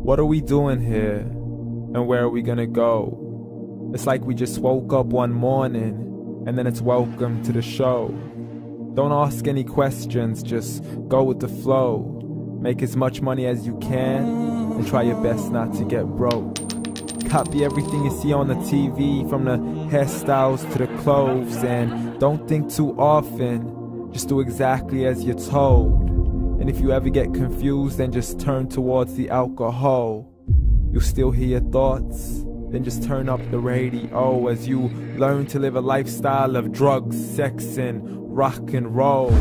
What are we doing here? And where are we gonna go? It's like we just woke up one morning and then it's welcome to the show. Don't ask any questions, just go with the flow. Make as much money as you can and try your best not to get broke. Copy everything you see on the TV, from the hairstyles to the clothes, and don't think too often, just do exactly as you're told. And if you ever get confused, then just turn towards the alcohol. You'll still hear your thoughts, then just turn up the radio as you learn to live a lifestyle of drugs, sex, and rock and roll.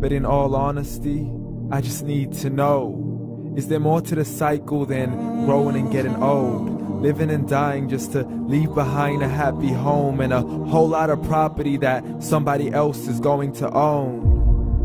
But in all honesty, I just need to know, is there more to the cycle than growing and getting old? Living and dying just to leave behind a happy home and a whole lot of property that somebody else is going to own.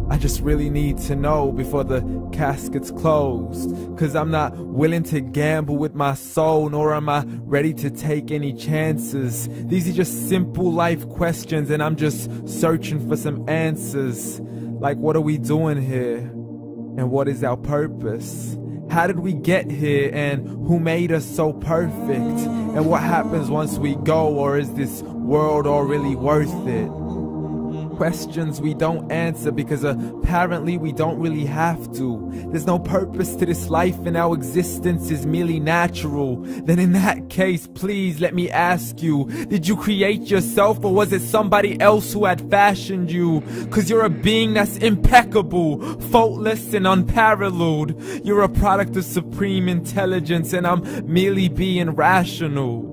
I just really need to know before the casket's closed, 'cause I'm not willing to gamble with my soul, nor am I ready to take any chances. These are just simple life questions and I'm just searching for some answers. Like, what are we doing here? And what is our purpose? How did we get here, and who made us so perfect? And what happens once we go, or is this world all really worth it? Questions we don't answer because apparently we don't really have to. There's no purpose to this life and our existence is merely natural. Then in that case, please let me ask you, did you create yourself, or was it somebody else who had fashioned you? 'Cause you're a being that's impeccable, faultless and unparalleled. You're a product of supreme intelligence and I'm merely being rational.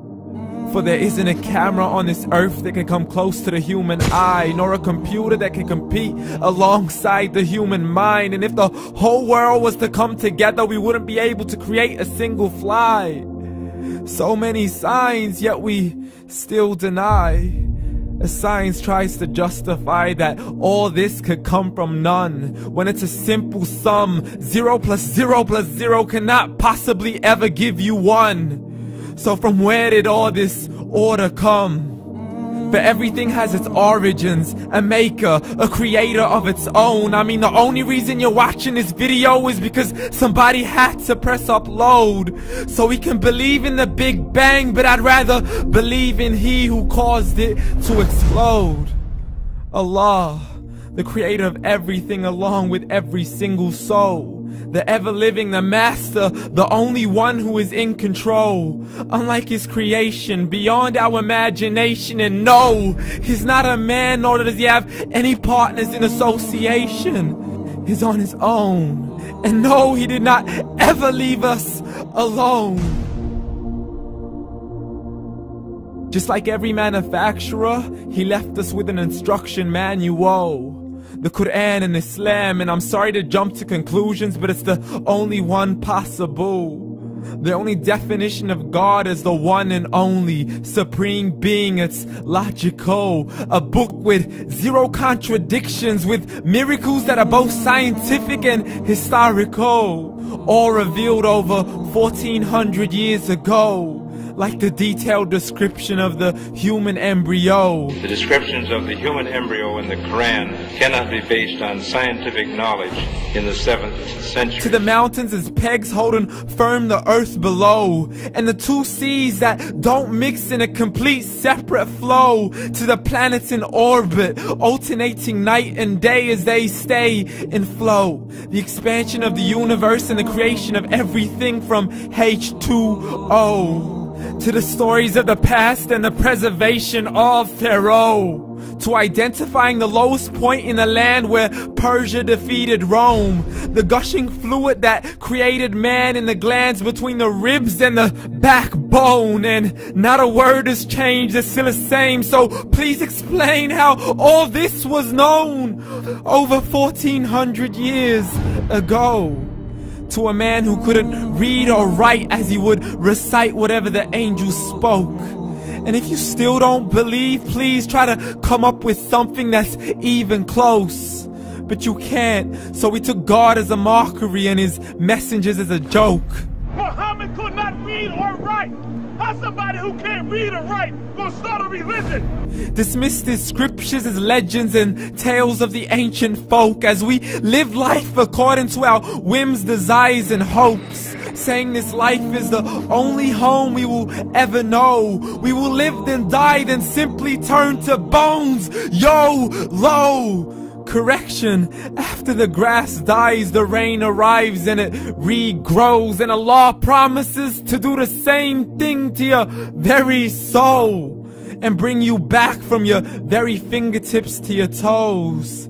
For there isn't a camera on this earth that can come close to the human eye, nor a computer that can compete alongside the human mind. And if the whole world was to come together, we wouldn't be able to create a single fly. So many signs, yet we still deny. As science tries to justify that all this could come from none, when it's a simple sum. 0 plus 0 plus 0 cannot possibly ever give you 1. So from where did all this order come? For everything has its origins, a maker, a creator of its own. I mean, the only reason you're watching this video is because somebody had to press upload. So we can believe in the Big Bang, but I'd rather believe in He who caused it to explode. Allah, the creator of everything along with every single soul. The ever-living, the master, the only one who is in control. Unlike his creation, beyond our imagination. And no, he's not a man, nor does he have any partners in association. He's on his own. And no, he did not ever leave us alone. Just like every manufacturer, he left us with an instruction manual. The Quran and Islam, and I'm sorry to jump to conclusions, but it's the only one possible. The only definition of God is the one and only supreme being. It's logical, a book with 0 contradictions, with miracles that are both scientific and historical, all revealed over 1400 years ago. Like the detailed description of the human embryo. The descriptions of the human embryo in the Quran cannot be based on scientific knowledge in the 7th century. To the mountains as pegs holding firm the earth below, and the 2 seas that don't mix in a complete separate flow. To the planets in orbit, alternating night and day as they stay in flow. The expansion of the universe and the creation of everything from H2O. To the stories of the past and the preservation of Pharaoh. To identifying the lowest point in the land where Persia defeated Rome. The gushing fluid that created man in the glands between the ribs and the backbone. And not a word has changed, it's still the same. So please explain how all this was known over 1400 years ago. To a man who couldn't read or write as he would recite whatever the angels spoke. And if you still don't believe, please try to come up with something that's even close. But you can't, so we took God as a mockery and his messengers as a joke. Muhammad could not read or write. How's somebody who can't read or write gonna start a religion? Dismissed his scriptures as legends and tales of the ancient folk as we live life according to our whims, desires, and hopes. saying this life is the only home we will ever know. We will live then die, then simply turn to bones. YOLO! Correction, after the grass dies, the rain arrives and it regrows, and Allah promises to do the same thing to your very soul and bring you back from your very fingertips to your toes,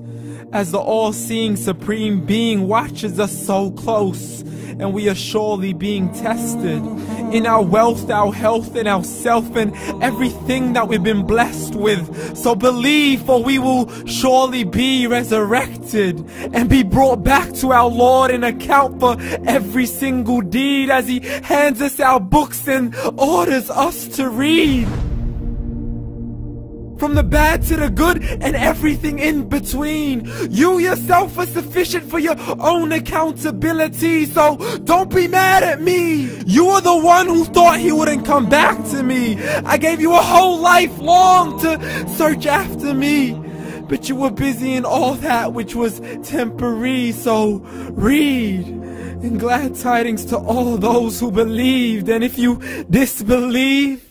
as the all-seeing supreme being watches us so close, and we are surely being tested in our wealth, our health, and our self, and everything that we've been blessed with. So believe, for we will surely be resurrected and be brought back to our Lord and account for every single deed, as He hands us our books and orders us to read. From the bad to the good and everything in between. You yourself are sufficient for your own accountability, so don't be mad at me. You are the one who thought He wouldn't come back to me. I gave you a whole life long to search after me, but you were busy in all that which was temporary. So read, and glad tidings to all those who believed. And if you disbelieve,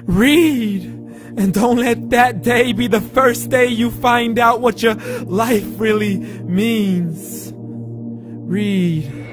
read. And don't let that day be the first day you find out what your life really means. Read.